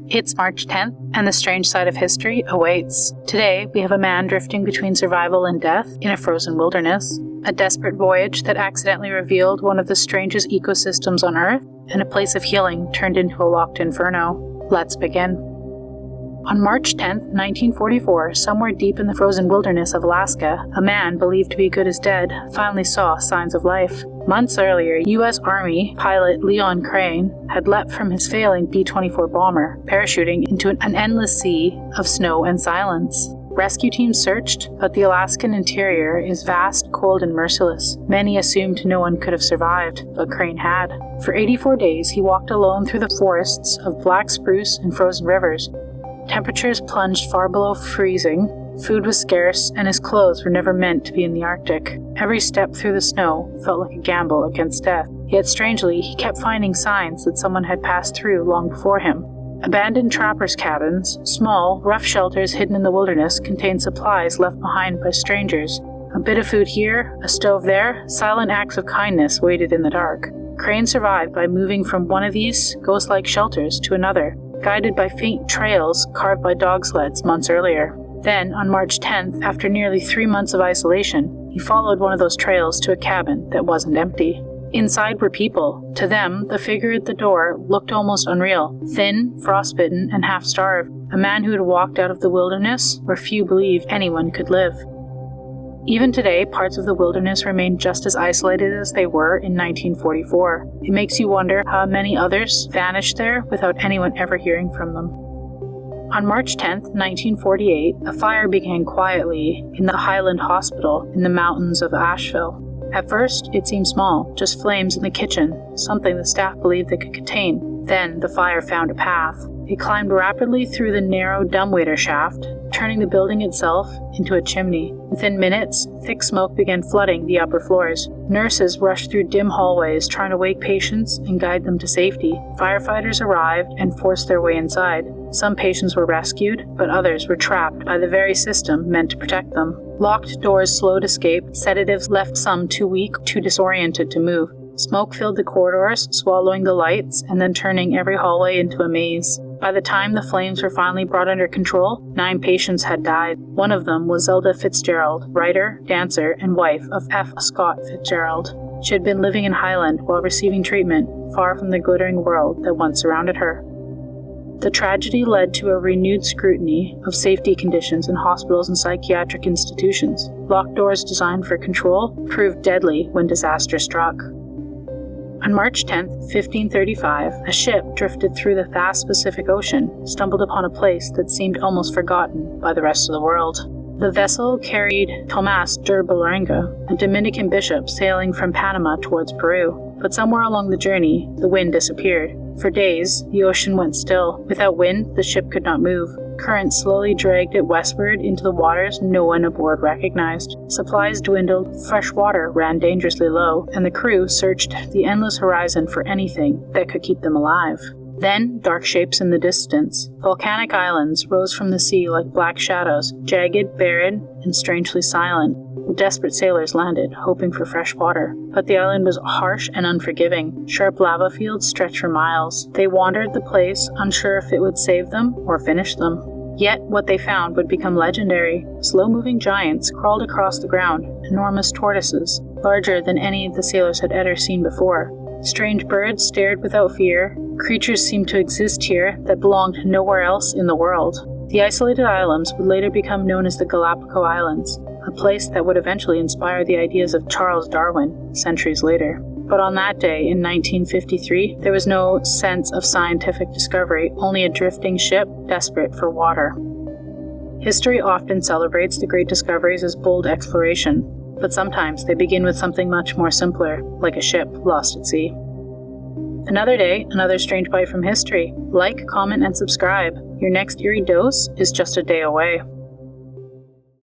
It's March 10th, and the strange side of history awaits. Today, we have a man drifting between survival and death in a frozen wilderness, a desperate voyage that accidentally revealed one of the strangest ecosystems on Earth, and a place of healing turned into a locked inferno. Let's begin. On March 10, 1944, somewhere deep in the frozen wilderness of Alaska, a man believed to be good as dead finally saw signs of life. Months earlier, U.S. Army pilot Leon Crane had leapt from his failing B-24 bomber, parachuting into an endless sea of snow and silence. Rescue teams searched, but the Alaskan interior is vast, cold, and merciless. Many assumed no one could have survived, but Crane had. For 84 days, he walked alone through the forests of black spruce and frozen rivers. Temperatures plunged far below freezing, food was scarce, and his clothes were never meant to be in the Arctic. Every step through the snow felt like a gamble against death. Yet strangely, he kept finding signs that someone had passed through long before him. Abandoned trappers' cabins, small, rough shelters hidden in the wilderness, contained supplies left behind by strangers. A bit of food here, a stove there, silent acts of kindness waited in the dark. Crane survived by moving from one of these ghost-like shelters to another, guided by faint trails carved by dog sleds months earlier. Then, on March 10th, after nearly 3 months of isolation, he followed one of those trails to a cabin that wasn't empty. Inside were people. To them, the figure at the door looked almost unreal, thin, frostbitten, and half-starved, a man who had walked out of the wilderness where few believed anyone could live. Even today, parts of the wilderness remain just as isolated as they were in 1944. It makes you wonder how many others vanished there without anyone ever hearing from them. On March 10, 1948, a fire began quietly in the Highland Hospital in the mountains of Asheville. At first, it seemed small, just flames in the kitchen, something the staff believed they could contain. Then, the fire found a path. It climbed rapidly through the narrow dumbwaiter shaft, turning the building itself into a chimney. Within minutes, thick smoke began flooding the upper floors. Nurses rushed through dim hallways, trying to wake patients and guide them to safety. Firefighters arrived and forced their way inside. Some patients were rescued, but others were trapped by the very system meant to protect them. Locked doors slowed escape. Sedatives left some too weak, too disoriented to move. Smoke filled the corridors, swallowing the lights, and then turning every hallway into a maze. By the time the flames were finally brought under control, 9 patients had died. One of them was Zelda Fitzgerald, writer, dancer, and wife of F. Scott Fitzgerald. She had been living in Highland while receiving treatment, far from the glittering world that once surrounded her. The tragedy led to a renewed scrutiny of safety conditions in hospitals and psychiatric institutions. Locked doors designed for control proved deadly when disaster struck. On March 10, 1535, a ship drifted through the vast Pacific Ocean, stumbled upon a place that seemed almost forgotten by the rest of the world. The vessel carried Tomás de Berlanga, a Dominican bishop sailing from Panama towards Peru. But somewhere along the journey, the wind disappeared. For days, the ocean went still. Without wind, the ship could not move. Currents slowly dragged it westward into the waters no one aboard recognized. Supplies dwindled, fresh water ran dangerously low, and the crew searched the endless horizon for anything that could keep them alive. Then, dark shapes in the distance. Volcanic islands rose from the sea like black shadows, jagged, barren, and strangely silent. The desperate sailors landed, hoping for fresh water. But the island was harsh and unforgiving. Sharp lava fields stretched for miles. They wandered the place, unsure if it would save them or finish them. Yet, what they found would become legendary. Slow-moving giants crawled across the ground, enormous tortoises, larger than any the sailors had ever seen before. Strange birds stared without fear. Creatures seemed to exist here that belonged nowhere else in the world. The isolated islands would later become known as the Galápagos Islands, a place that would eventually inspire the ideas of Charles Darwin centuries later. But on that day, in 1953, there was no sense of scientific discovery, only a drifting ship desperate for water. History often celebrates the great discoveries as bold exploration, but sometimes they begin with something much more simpler, like a ship lost at sea. Another day, another strange bite from history. Like, comment, and subscribe. Your next Eerie dose is just a day away.